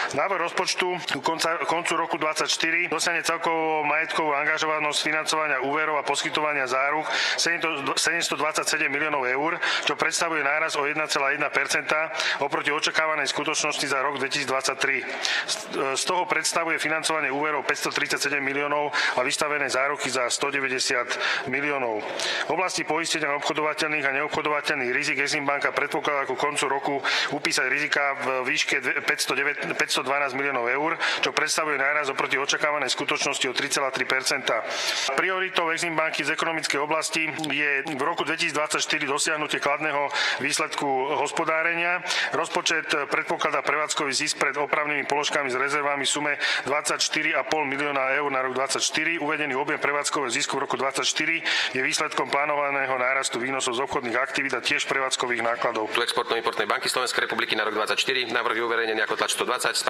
Návrh rozpočtu koncu roku 2024 dosiahne celkovú majetkovú angažovanosť financovania úverov a poskytovania záruk 727 miliónov eur, čo predstavuje nárast o 1,1% oproti očakávanej skutočnosti za rok 2023. Z toho predstavuje financovanie úverov 537 miliónov a vystavené záruky za 190 miliónov. V oblasti poistenia obchodovateľných a neobchodovateľných rizik Eximbanka predpokladá ku koncu roku upísať rizika v výške 512 miliónov eur, čo predstavuje nárast oproti očakávanej skutočnosti o 3,3%. Prioritou Eximbanky z ekonomickej oblasti je v roku 2024 dosiahnutie kladného výsledku hospodárenia. Rozpočet predpokladá prevádzkový zisk pred opravnými položkami s rezervami v sume 24,5 milióna eur na rok 2024. Uvedený objem prevádzkového zisku v roku 2024 je výsledkom plánovaného nárastu výnosov z obchodných aktivít a tiež prevádzkových nákladov. Tu Exportno-importnej banky Slovenskej republiky na rok 2024 návrh je uverejnený ako tlač 120.